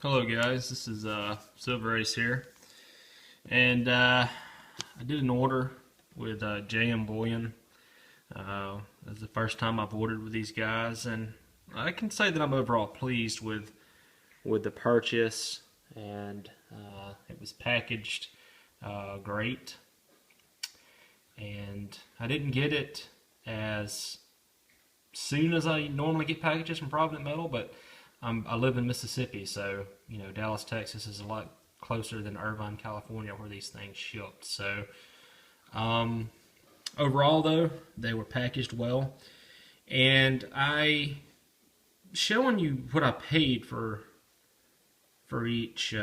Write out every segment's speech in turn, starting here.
Hello guys, this is Silverfish here, and I did an order with JM Bullion. It's the first time I've ordered with these guys, and I can say that I'm overall pleased with the purchase, and it was packaged great, and I didn't get it as soon as I normally get packages from Provident Metal, but I live in Mississippi, so Dallas, Texas is a lot closer than Irvine, California, where these things shipped. So overall, though, they were packaged well, and I showing you what I paid for each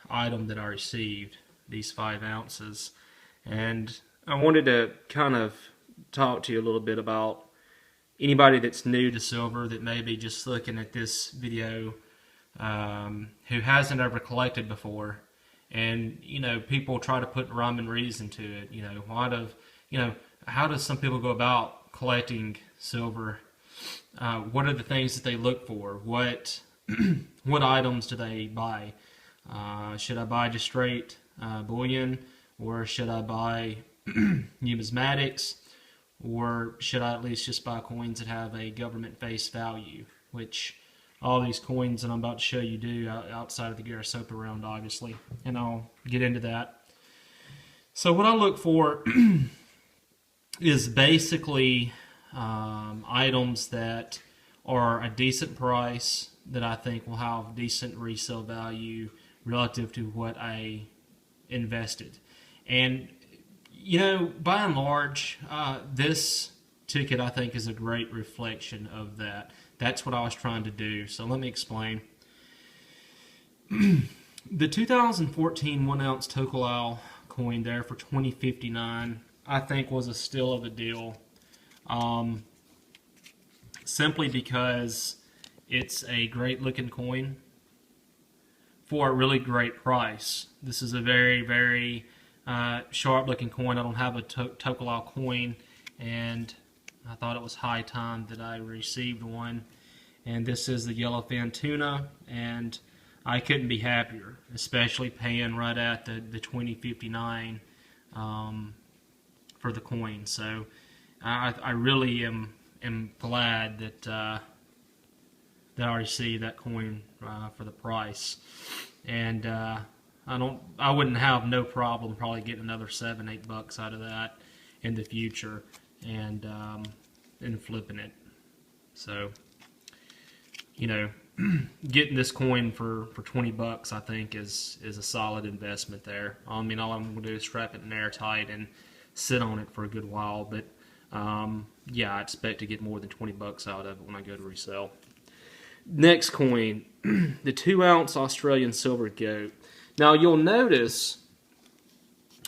item that I received. These 5 ounces, and I wanted to kind of talk to you a little bit about anybody that's new to silver that may be just looking at this video who hasn't ever collected before. And people try to put rhyme and reason to it. How does some people go about collecting silver? What are the things that they look for? What what items do they buy? Should I buy just straight bullion, or should I buy numismatics? Or should I at least just buy coins that have a government face value, which all these coins that I'm about to show you do outside of the Garasopa round, obviously, and I'll get into that. So what I look for is basically items that are a decent price, that I think will have decent resale value relative to what I invested. And by and large, this ticket I think is a great reflection of that. That's what I was trying to do. So let me explain. The 2014 1-ounce Tokelau coin there for $20.59 I think was a steal of a deal. Simply because it's a great looking coin for a really great price. This is a very, very sharp looking coin. I don't have a Tokelau coin, and I thought it was high time that I received one. And this is the yellowfin tuna, and I couldn't be happier, especially paying right at the $20.59 for the coin. So I really am glad that that I received that coin for the price. And I wouldn't have no problem probably getting another $7-8 out of that in the future, and flipping it. So getting this coin for $20 I think is a solid investment there. I mean, all I'm going to do is strap it in airtight and sit on it for a good while, but yeah, I expect to get more than $20 out of it when I go to resell. Next coin, the 2-ounce Australian silver goat. Now you'll notice,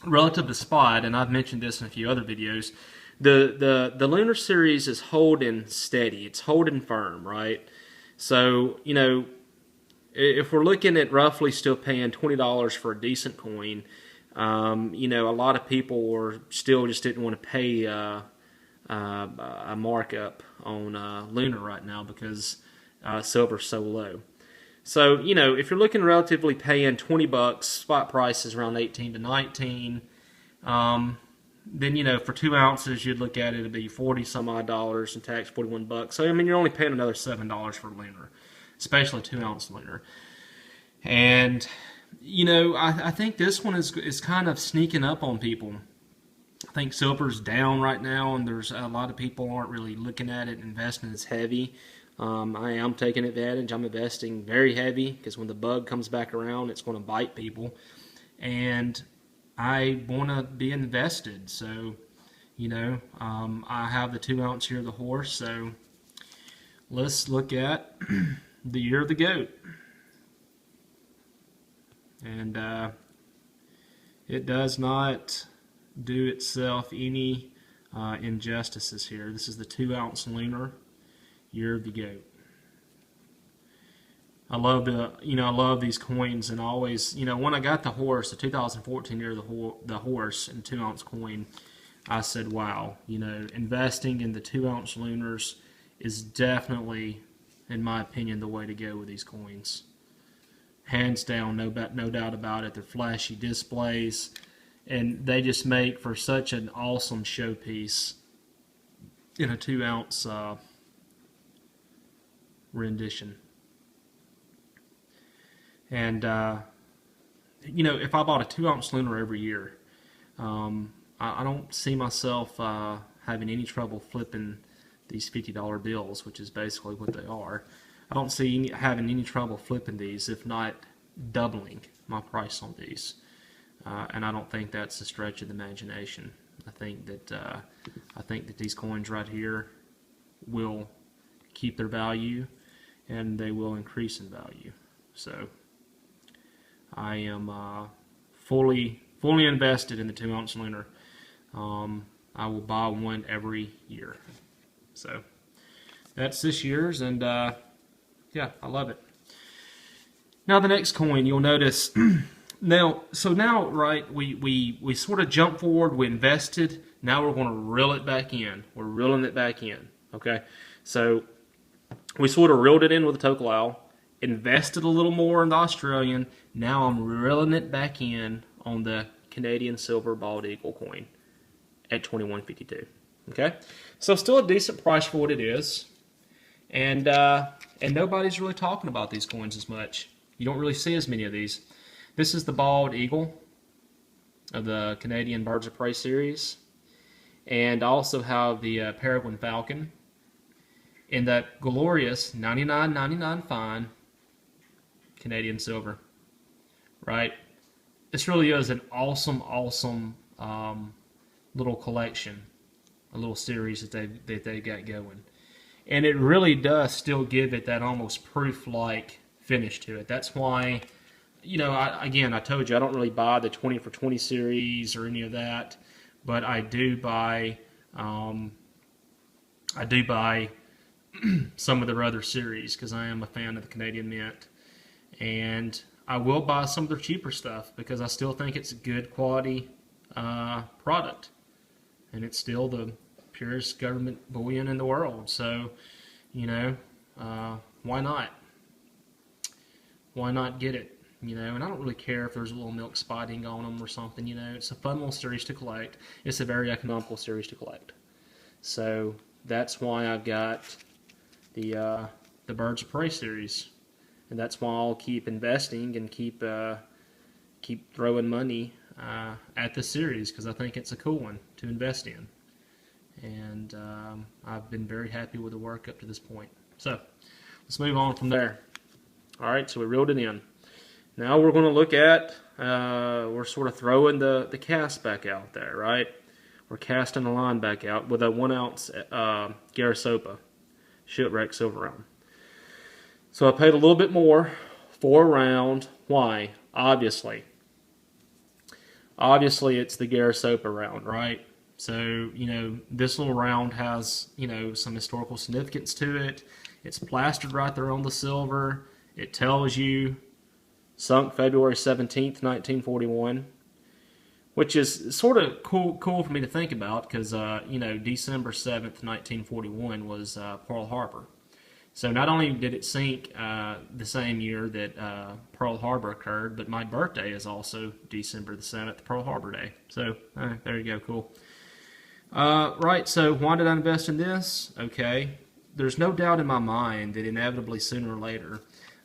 relative to spot, and I've mentioned this in a few other videos, the Lunar Series is holding steady. It's holding firm, right? So, if we're looking at roughly still paying $20 for a decent coin, a lot of people were still just didn't want to pay a markup on Lunar right now because silver's so low. So, if you're looking relatively paying $20, spot price is around 18 to 19. Then, for 2 ounces, you'd look at it, it'd be 40 some odd dollars and tax $41. So, I mean, you're only paying another $7 for Lunar, especially 2-ounce Lunar. And, I think this one is kind of sneaking up on people. I think silver's down right now, and there's a lot of people aren't really looking at it, investing as heavy. I am taking advantage. I'm investing very heavy because when the bug comes back around, it's going to bite people. And I want to be invested. So, I have the 2-ounce here of the horse. So let's look at the year of the goat. And it does not do itself any injustices here. This is the 2-ounce Lunar, year of the goat. I love these coins, and always, when I got the horse, the 2014 year of the horse and 2-ounce coin, I said, wow, investing in the 2-ounce Lunars is definitely, in my opinion, the way to go with these coins. hands down, no doubt about it. They're flashy displays, and they just make for such an awesome showpiece in a 2-ounce rendition. And you know, if I bought a 2-ounce lunar every year, I don't see myself having any trouble flipping these $50 bills, which is basically what they are. I don't see having any trouble flipping these, if not doubling my price on these. And I don't think that's a stretch of the imagination. I think that these coins right here will keep their value, and they will increase in value. So I am fully invested in the 2-ounce lunar. I will buy one every year. So that's this year's, and yeah, I love it. Now the next coin, you'll notice. Now, right, we sort of jumped forward, we invested. Now we're going to reel it back in. We're reeling it back in. Okay, so we sort of reeled it in with the Tokelau, invested a little more in the Australian. Now I'm reeling it back in on the Canadian silver bald eagle coin at $21.52. Okay, so still a decent price for what it is, and nobody's really talking about these coins as much. You don't really see as many of these. This is the bald eagle of the Canadian Birds of Prey series, and I also have the Peregrine Falcon in that glorious $99.99 fine Canadian silver. Right? This really is an awesome little collection, a little series that they got going, and it really does still give it that almost proof-like finish to it. That's why, you know, I told you I don't really buy the 20 for 20 series or any of that, but I do buy some of their other series because I am a fan of the Canadian Mint, and I will buy some of their cheaper stuff because I still think it's a good quality product, and it's still the purest government bullion in the world. So, you know, why not? Why not get it? You know, and I don't really care if there's a little milk spotting on them or something. You know, it's a fun little series to collect. It's a very economical series to collect. So that's why I've got the Birds of Prey series, and that's why I'll keep investing and keep throwing money at the series, because I think it's a cool one to invest in, and I've been very happy with the work up to this point. So let's move on from there. All right, so we reeled it in. Now we're going to look at, we're sort of throwing the cast back out there, right? We're casting the line back out with a 1-ounce Garasopa Shipwreck Silver Round. So I paid a little bit more for a round. Why? Obviously it's the Garasopa round, right? So, you know, this little round has, you know, some historical significance to it. It's plastered right there on the silver. It tells you sunk February 17th, 1941, which is sort of cool for me to think about because, you know, December 7th, 1941 was Pearl Harbor. So not only did it sink the same year that Pearl Harbor occurred, but my birthday is also December the 7th, Pearl Harbor Day. So there you go, cool. Right, so why did I invest in this? Okay, there's no doubt in my mind that inevitably sooner or later,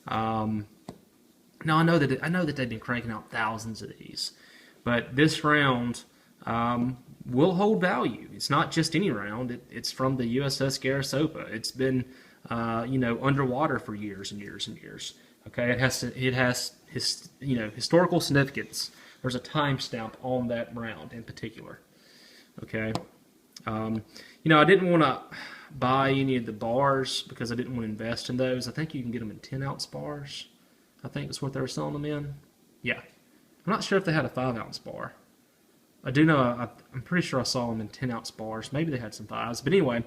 now I know that they've been cranking out thousands of these, but this round will hold value. It's not just any round. It's from the USS Garasopa. It's been you know, underwater for years and years and years. Okay, it has you know, historical significance. There's a timestamp on that round in particular. Okay, you know, I didn't want to buy any of the bars because I didn't want to invest in those. I think you can get them in 10-ounce bars. I think that's what they were selling them in. Yeah, I'm not sure if they had a 5-ounce bar. I do know I'm pretty sure I saw them in 10-ounce bars. Maybe they had some 5s, but anyway,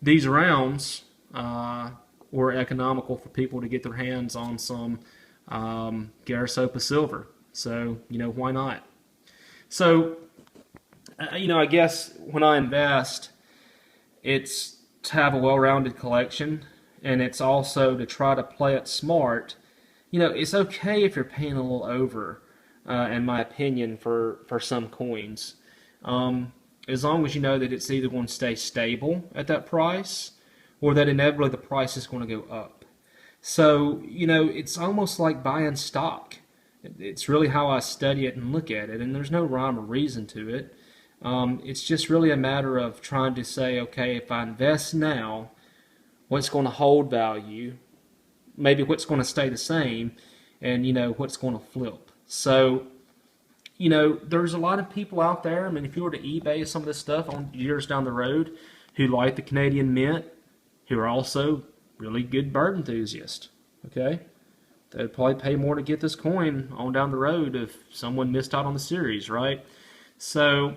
these rounds were economical for people to get their hands on some Garasopa silver. So, you know, why not? So, you know, I guess when I invest, it's to have a well-rounded collection, and it's also to try to play it smart it's okay if you're paying a little over, in my opinion, for some coins. As long as you know that it's either going to stay stable at that price or that inevitably the price is going to go up. So, it's almost like buying stock. It's really how I study it and look at it, and there's no rhyme or reason to it. It's just really a matter of trying to say, okay, if I invest now, what's going to hold value, maybe what's going to stay the same, and what's going to flip. So, there's a lot of people out there. I mean, if you were to eBay some of this stuff on years down the road, who like the Canadian Mint, who are also really good bird enthusiasts. Okay, they'd probably pay more to get this coin on down the road if someone missed out on the series, right? So,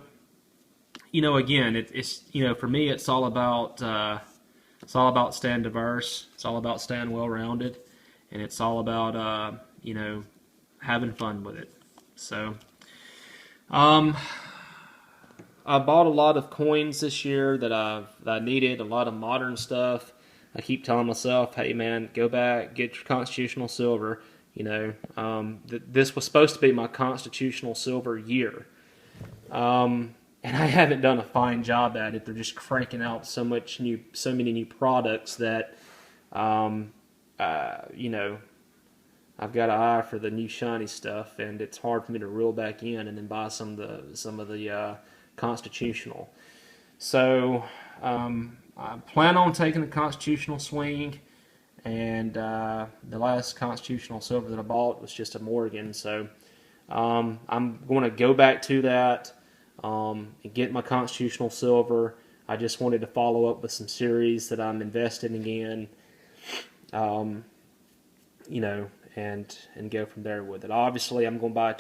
again, it's for me, it's all about staying diverse. It's all about staying well-rounded, and it's all about having fun with it. So, I bought a lot of coins this year that I needed, a lot of modern stuff. I keep telling myself, hey man, go back, get your constitutional silver. This was supposed to be my constitutional silver year. And I haven't done a fine job at it. They're just cranking out so many new products that, I've got an eye for the new shiny stuff, and it's hard for me to reel back in and then buy some of the constitutional. So I plan on taking a constitutional swing, and the last constitutional silver that I bought was just a Morgan. So I'm going to go back to that and get my constitutional silver. I just wanted to follow up with some series that I'm investing in, and go from there with it. Obviously, I'm going to buy a